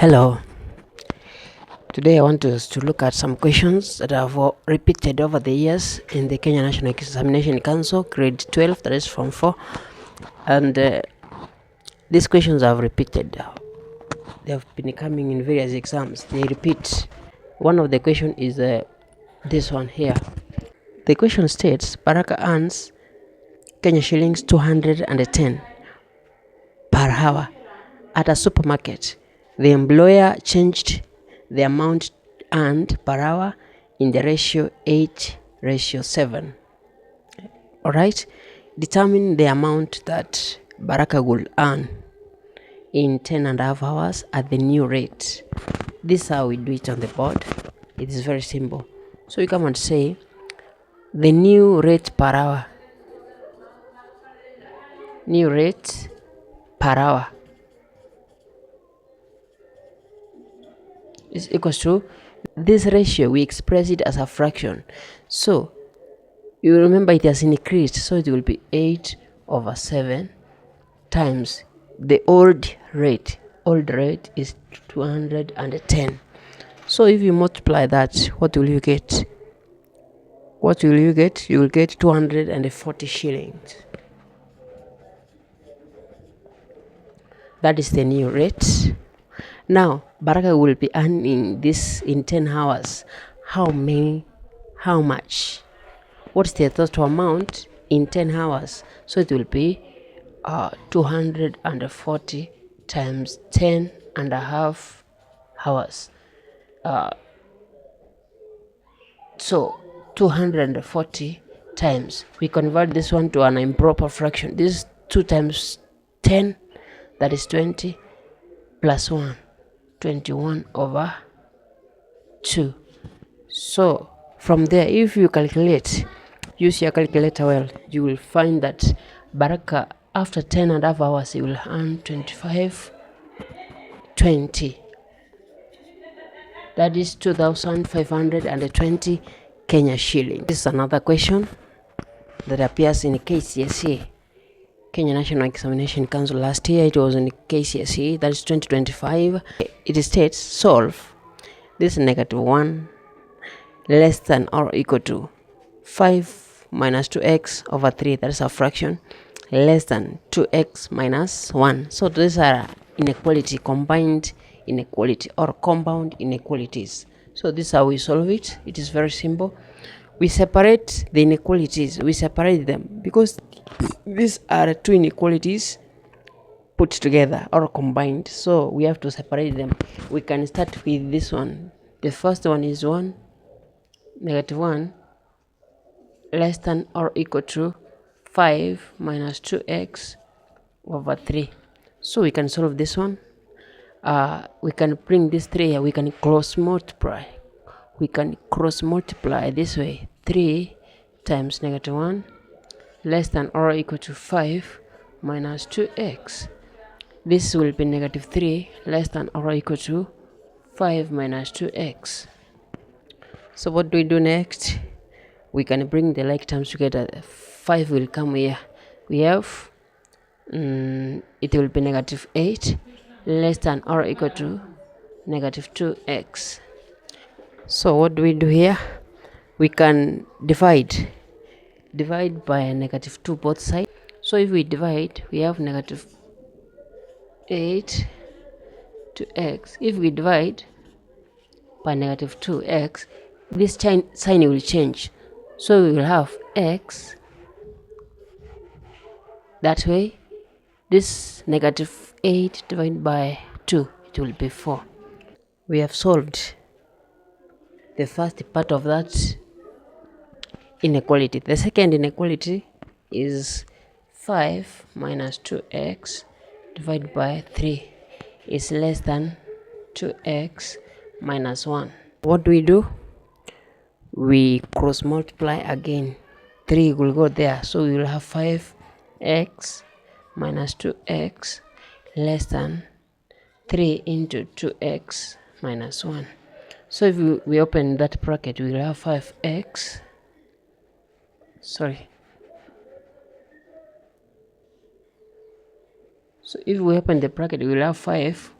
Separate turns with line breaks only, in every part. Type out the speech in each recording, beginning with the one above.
Hello, today I want us to look at some questions that have repeated over the years in the Kenya National Examination Council, grade 12, that is from 4. And these questions have repeated. They have been coming in various exams. They repeat. One of the questions is this one here. The question states, Baraka earns Kenya shillings 210 per hour at a supermarket. The employer changed the amount earned per hour in the ratio 8:7. Alright, determine the amount that Baraka will earn in 10.5 hours at the new rate. This is how we do it on the board. It is very simple. So you come and say the new rate per hour. New rate per hour is equals to this ratio. We express it as a fraction. So you remember it has increased, so it will be 8/7 times the old rate. Old rate is 210. So if you multiply that, what will you get? What will you get? You will get 240 shillings. That is the new rate. Now, Baraka will be earning this in 10 hours. How much? What's the total amount in 10 hours? So it will be 240 times 10.5 hours. So 240 times, we convert this one to an improper fraction. This is 2 times 10, that is 20, plus 1, 21/2. So from there, if you calculate, use your calculator well, you will find that Baraka, after 10.5 hours, he will earn 2520. That is 2,520 Kenya shilling. This is another question that appears in KCSE, Kenya National Examination Council. Last year it was in KCSE, that is 2025. It states, solve this -1 less than or equal to 5 minus 2x/3, that is a fraction, less than 2x minus 1. So these are inequality, combined inequality or compound inequalities. So this is how we solve it. It is very simple. We separate the inequalities. We separate them because these are two inequalities put together or combined. So we have to separate them. We can start with this one. The first one is -1 less than or equal to 5 minus 2x/3. So we can solve this one. We can bring this 3 here. We can cross multiply. We can cross multiply this way. 3 times -1 less than or equal to 5 minus 2x. This will be -3 less than or equal to 5 minus 2x. So what do we do next? We can bring the like terms together. 5 will come here. We have it will be -8 less than or equal to -2x. So what do we do here? We can divide by -2 both sides. So if we divide, we have -8 to x. If we divide by -2x, this sign will change. So we will have x that way. This -8 divided by 2, it will be 4. We have solved the first part of that inequality. The second inequality is 5 minus 2x divided by 3 is less than 2x minus 1. What do? We cross multiply again. 3 will go there, so we will have 5x minus 2x less than 3 into 2x minus 1. So if we open that bracket, we will have 5x. So if we open the bracket, we will have 5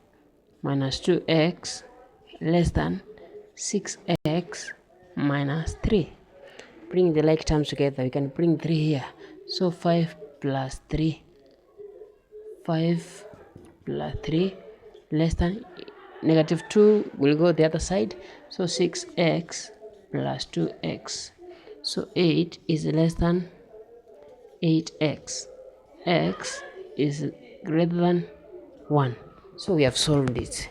minus 2x less than 6x minus 3. Bring the like terms together. We can bring 3 here. So 5 plus 3. 5 plus 3 less than negative 2 will go the other side. So 6x plus 2x. So 8 is less than 8x. X is greater than 1. So we have solved it.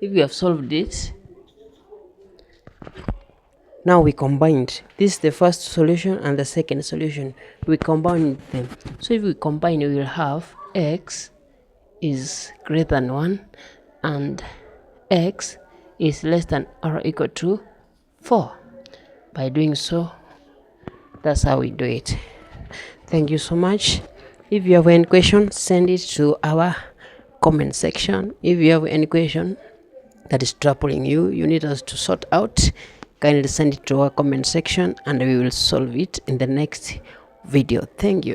If we have solved it, now we combined. This is the first solution and the second solution. We combine them. So if we combine, we will have x is greater than 1 and x is less than or equal to 4. By doing so, that's how we do it. Thank you so much. If you have any question, send it to our comment section. If you have any question that is troubling you, you need us to sort out, kindly send it to our comment section and we will solve it in the next video. Thank you.